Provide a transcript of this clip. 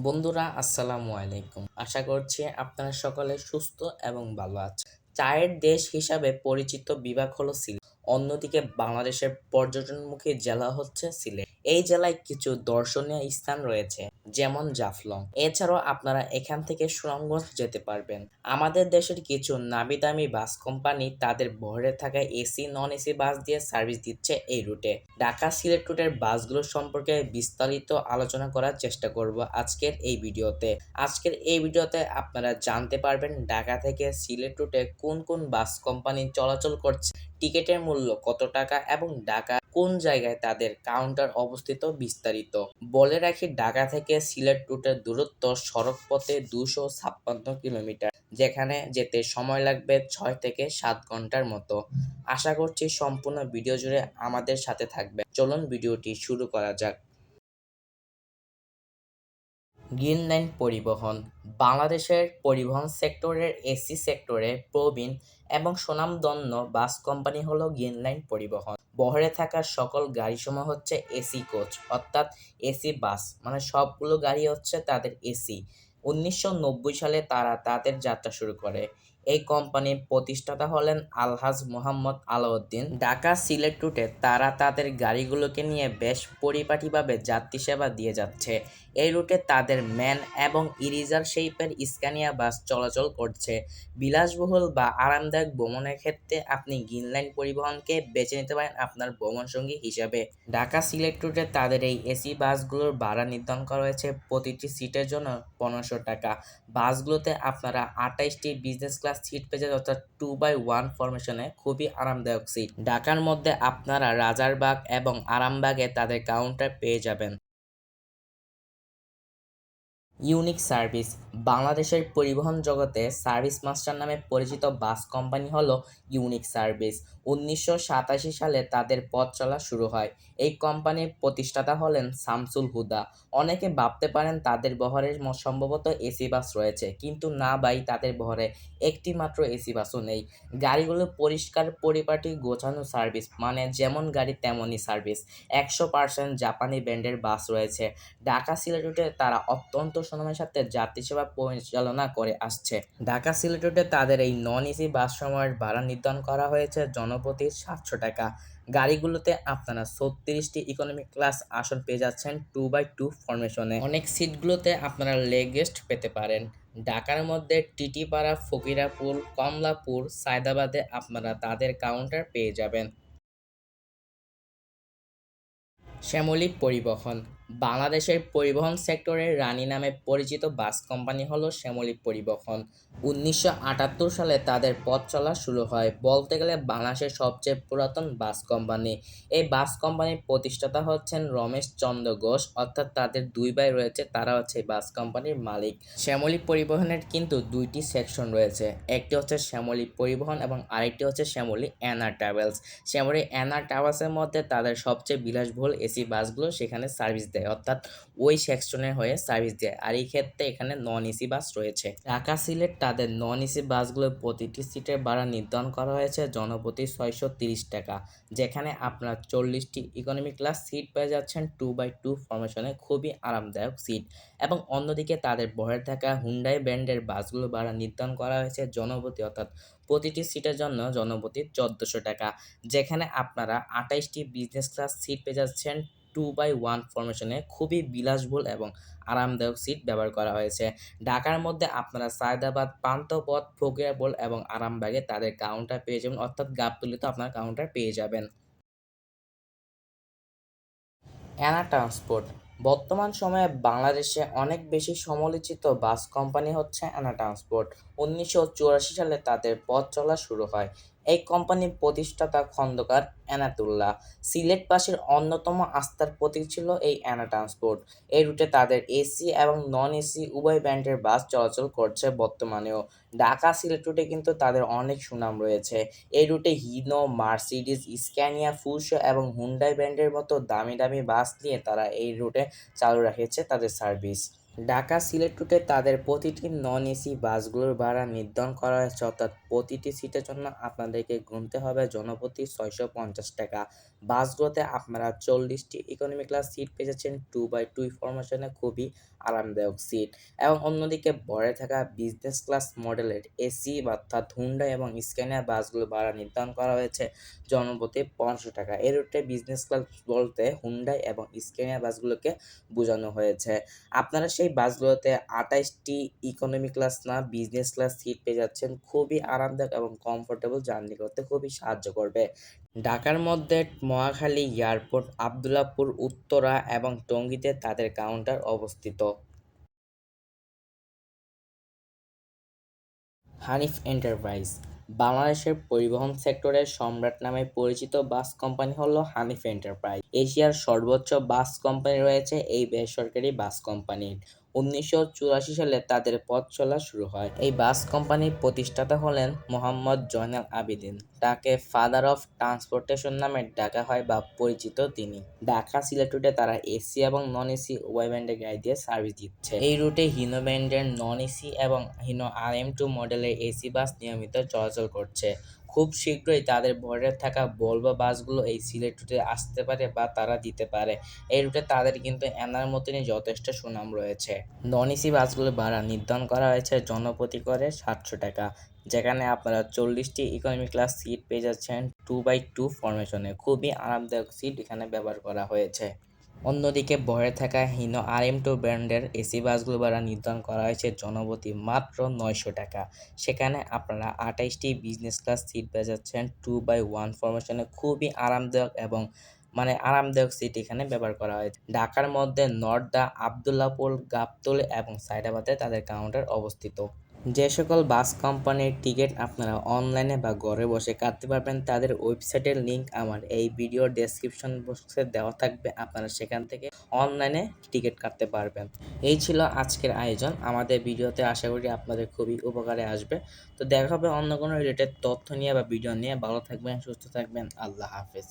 বন্ধুরা আসসালামু আলাইকুম। আশা করছি আপনারা সকলে সুস্থ এবং ভালো আছেন। চায়ের দেশ হিসাবে পরিচিত বিভাগ হলো সিলেট। অন্যদিকে বাংলাদেশের পর্যটনমুখী জেলা হচ্ছে সিলেট। এই জেলায় কিছু দর্শনীয় স্থান রয়েছে, যেমন জাফলং। এছাড়াও আপনারা এখান থেকে সুনামগঞ্জ যেতে পারবেন। আমাদের দেশের কিছু নামিদামি বাস কোম্পানি তাদের বহরে থাকা এসি নন এসি বাস দিয়ে সার্ভিস দিচ্ছে এই রুটে। ঢাকা সিলেট রুটের বাসগুলো সম্পর্কে বিস্তারিত আলোচনা করার চেষ্টা করব আজকের এই ভিডিওতে আপনারা জানতে পারবেন ঢাকা থেকে সিলেট রুটে কোন কোন বাস কোম্পানি চলাচল করছে, টিকিটের মূল্য কত টাকা এবং ঢাকা কোন জায়গায় তাদের কাউন্টার অবস্থিত। বিস্তারিত বলে রাখি, ঢাকা থেকে সিলেট রুটের দূরত্ব সড়ক পথে 256 কিলোমিটার, যেখানে যেতে সময় লাগবে 6 থেকে 7 ঘন্টার মতো। আশা করছি সম্পূর্ণ ভিডিও জুড়ে আমাদের সাথে থাকবে। চলুন ভিডিওটি শুরু করা যাক। গ্রিন লাইন পরিবহন বাংলাদেশের পরিবহন সেক্টরের এসি সেক্টরে প্রবীণ এবং সুনামধন্য বাস কোম্পানি হলো গ্রিন লাইন পরিবহন। বহরে থাকা সকল গাড়িসমূহ হচ্ছে এসি কোচ, অর্থাৎ এসি বাস, মানে সবগুলো গাড়ি হচ্ছে তাদের এসি। 1990 সালে তারা তাদের যাত্রা শুরু করে। এই কোম্পানির প্রতিষ্ঠাতা হলেন আলহাজ মোহাম্মদ আলাউদ্দিন। ঢাকা সিলেট রুটে তারা তাদের গাড়িগুলোকে নিয়ে বেশ পরিপাটিভাবে যাত্রী সেবা দিয়ে যাচ্ছে। এই রুটে তাদের ম্যান এবং ইরিজার শেপের স্ক্যানিয়া বাস চলাচল করছে। বিলাসবহুল বা আরামদায়ক ভ্রমণের ক্ষেত্রে আপনি গ্রিন লাইন পরিবহনকে বেছে নিতে পারেন আপনার ভ্রমণসঙ্গী হিসাবে। ঢাকা সিলেট রুটে তাদের এই এসি বাসগুলোর ভাড়া নির্ধারণ করা হয়েছে প্রতিটি সিটের জন্য 1500 টাকা। বাসগুলোতে আপনারা 28টি বিজনেস ক্লাস সিট পেয়ে যাবেন, অর্থাৎ 2x1 ফরমেশনে, খুবই আরামদায়ক সিট। ঢাকার মধ্যে আপনারা রাজারবাগ এবং আরামবাগে তাদের কাউন্টার পেয়ে যাবেন। ইউনিক সার্ভিস বাংলাদেশের পরিবহন জগতে সার্ভিস মাস্টার নামে পরিচিত বাস কোম্পানি হলো ইউনিক সার্ভিস। 1987 সালে তাদের পথ চলা শুরু হয়। এই কোম্পানির প্রতিষ্ঠাতা হলেন শামসুল হুদা। অনেকে ভাবতে পারেন তাদের বহরে সম্ভবত এসি বাস রয়েছে, কিন্তু না ভাই, তাদের বহরে একটি মাত্র এসি বাসও নেই। গাড়িগুলো পরিষ্কার পরিপাটি গোছানো সার্ভিস, মানে যেমন গাড়ি তেমনই সার্ভিস। 100% জাপানি ব্র্যান্ডের বাস রয়েছে। ঢাকা সিলেট রুটে তারা অত্যন্ত সুনামের সাথে যাত্রী সেবা পরিচালনা করে আসছে। ঢাকা সিলেট রুটে তাদের এই নন এসি বাস সময়ের ভাড়া নির্ধারণ করা হয়েছে জনপ্রতি 700 টাকা। গাড়িগুলোতে আপনারা 36টি ইকোনমি ক্লাস আসন পেয়ে যাচ্ছেন 2x2 ফরমেশনে। অনেক সিটগুলোতে আপনারা লেগ রেস্ট পেতে পারেন। ঢাকার মধ্যে টিটিপাড়া, ফকিরাপুর, কমলাপুর, সায়দাবাদে আপনারা তাদের কাউন্টার পেয়ে যাবেন। শ্যামলী পরিবহন বাংলাদেশের পরিবহন সেক্টরের রানী নামে পরিচিত বাস কোম্পানি হলো শ্যামলী পরিবহন। 1978 সালে তাদের পথ চলা শুরু হয়। বলতে গেলে বাংলাদেশের সবচেয়ে পুরাতন বাস কোম্পানি। এই বাস কোম্পানির প্রতিষ্ঠাতা হচ্ছেন রমেশ চন্দ্র ঘোষ, অর্থাৎ তাদের দুই ভাই রয়েছে, তারা হচ্ছে এই বাস কোম্পানির মালিক। শ্যামলী পরিবহনের কিন্তু দুইটি সেকশন রয়েছে, একটি হচ্ছে শ্যামলী পরিবহন এবং আরেকটি হচ্ছে শ্যামলী অ্যানা ট্রাভেলস। শ্যামলী অ্যানা ট্রাভেলসের মধ্যে তাদের সবচেয়ে বিলাসবহুল এসি বাসগুলো সেখানে সার্ভিস দেয়, অর্থাৎ ওই সেকশনের হয়ে সার্ভিস দেয়। আর এই ক্ষেত্রে এখানে নন এসি বাস রয়েছে। ঢাকা সিলেট তাদের নন এসি বাসগুলোর প্রতিটি সিটের ভাড়া নির্ধারণ করা হয়েছে জনপ্রতি 630 টাকা, যেখানে আপনারা 40টি ইকোনমি ক্লাস সিট পেয়ে যাচ্ছেন 2x2 ফরমেশনে, খুবই আরামদায়ক সিট। এবং অন্যদিকে তাদের বহরে থাকা হুন্ডাই ব্র্যান্ডের বাসগুলো ভাড়া নির্ধারণ করা হয়েছে জনপ্রতি, অর্থাৎ প্রতিটি সিটের জন্য জনপ্রতি 1400 টাকা, যেখানে আপনারা 28টি বিজনেস ক্লাস সিট পেয়ে যাচ্ছেন 2x1 ফরমেশনে, খুবই বিলাসবহুল এবং আরামদায়ক সিট ব্যবহার করা হয়েছে। ঢাকার মধ্যে আপনারা সায়দাবাদ, পান্থপথ, ফকিরাপুর এবং আরামবাগে তাদের কাউন্টার পেয়ে যাবেন, অর্থাৎ গাবতলীতে আপনার কাউন্টার পেয়ে যাবেন। অ্যানা ট্রান্সপোর্ট বর্তমান সময়ে বাংলাদেশে অনেক বেশি সমালোচিত বাস কোম্পানি হচ্ছে অ্যানা ট্রান্সপোর্ট। 1984 সালে তাদের পথ চলা শুরু হয়। এই কোম্পানির প্রতিষ্ঠাতা খন্দকার এনায়েতুল্লাহ। সিলেটবাসীর অন্যতম আস্থার প্রতীক ছিল এই অ্যানা ট্রান্সপোর্ট। এই রুটে তাদের এসি এবং নন এসি উভয় ব্র্যান্ডের বাস চলাচল করছে বর্তমানেও। ঢাকা সিলেট রুটে কিন্তু তাদের অনেক সুনাম রয়েছে। এই রুটে হিনো, মার্সিডিজ, স্ক্যানিয়া, ফুসো এবং হুন্ডাই ব্র্যান্ডের মতো দামি দামি বাস নিয়ে তারা এই রুটে চালু রেখেছে তাদের সার্ভিস। ঢাকা সিলেট রুটে তাদের প্রতিটি নন এসি বাসগুলোর ভাড়া নির্ধারণ করা হয়েছে, অর্থাৎ প্রতিটি সিটের জন্য আপনাদেরকে গুনতে হবে জনপ্রতি 650 টাকা। বাসগুলোতে আপনারা 40টি ইকোনমি ক্লাস সিট পেয়ে যাচ্ছেন 2x2 ফরমেশনে, খুবই আরামদায়ক সিট। এবং অন্যদিকে ভরে থাকা বিজনেস ক্লাস মডেলের এসি অর্থাৎ হুন্ডাই এবং স্ক্যানিয়া বাসগুলো ভাড়া নির্ধারণ করা হয়েছে জনপ্রতি 500 টাকা। এই রুটে বিজনেস ক্লাস বলতে হুন্ডাই এবং স্ক্যানিয়া বাসগুলোকে বোঝানো হয়েছে। আপনারা সেই বাসগুলোতে 28টি ইকোনমি ক্লাস না বিজনেস ক্লাস সিট পেয়ে যাচ্ছেন, খুবই আরামদায়ক এবং কমফোর্টেবল জার্নি করতে খুবই সাহায্য করবে। ঢাকার মধ্যে মহাখালী এয়ারপোর্ট, আবদুল্লাহপুর, উত্তরা এবং টঙ্গীতে তাদের কাউন্টার অবস্থিত। হানিফ এন্টারপ্রাইজ বাংলাদেশের পরিবহন সেক্টরের সম্রাট নামে পরিচিত বাস কোম্পানি হলো হানিফ এন্টারপ্রাইজ। এশিয়ার সর্বোচ্চ বাস কোম্পানি রয়েছে এই বেসরকারি বাস কোম্পানির। 1984 সালে তাদের পথ চলা শুরু হয়। এই বাস কোম্পানির প্রতিষ্ঠাতা হলেন মোহাম্মদ জয়নাল আবেদিন। তাকে ফাদার অফ ট্রান্সপোর্টেশন নামে ডাকা হয় বা পরিচিত তিনি। ঢাকা সিলেট রুটে তারা এসি এবং নন এসি উভয় ব্যান্ডের গাড়ি দিয়ে সার্ভিস দিচ্ছে। এই রুটে হিনো ব্যান্ডের নন এসি এবং হিনো RM2 মডেলের এসি বাস নিয়মিত চলাচল করছে। খুব শীঘ্রই তাদের ভরে থাকা ভলভো বাসগুলো এই সিলেট রুটে আসতে পারে বা তারা দিতে পারে। এই রুটে তাদের কিন্তু এনার মতনই যথেষ্ট সুনাম রয়েছে। নন এসি বাসগুলোর ভাড়া নির্ধারণ করা হয়েছে জনপ্রতি করে 700 টাকা, যেখানে আপনারা 40টি ইকোনমি ক্লাস সিট পেয়ে যাচ্ছেন 2x2 ফরমেশনে। খুবই আরামদায়ক সিট এখানে ব্যবহার করা হয়েছে। অন্যদিকে ভরে থাকা হিনো RM2 ব্র্যান্ডের এসি বাসগুলো ভাড়া নির্ধারণ করা হয়েছে জনপ্রতি মাত্র 900 টাকা। সেখানে আপনারা 28টি বিজনেস ক্লাস সিট পেয়ে যাচ্ছেন 2x1 ফরমেশনে। খুবই আরামদায়ক এবং আরামদায়ক সিট এখানে ব্যবহার করা হয়েছে। ঢাকার মধ্যে নর্দা, আবদুল্লাহপুর, গাবতলী এবং সায়দাবাদে তাদের কাউন্টার অবস্থিত। যে সকল বাস কোম্পানির টিকিট আপনারা অনলাইনে বা ঘরে বসে কাটতে পারবেন, তাদের ওয়েবসাইটের লিঙ্ক আমার এই ভিডিওর ডেসক্রিপশন বক্সে দেওয়া থাকবে। আপনারা সেখান থেকে অনলাইনে টিকিট কাটতে পারবেন। এই ছিল আজকের আয়োজন। আমাদের ভিডিওতে আশা করি আপনাদের খুবই উপকারে আসবে। তো দেখা হবে অন্য কোনো রিলেটেড তথ্য নিয়ে বা ভিডিও নিয়ে। ভালো থাকবেন, সুস্থ থাকবেন। আল্লাহ হাফেজ।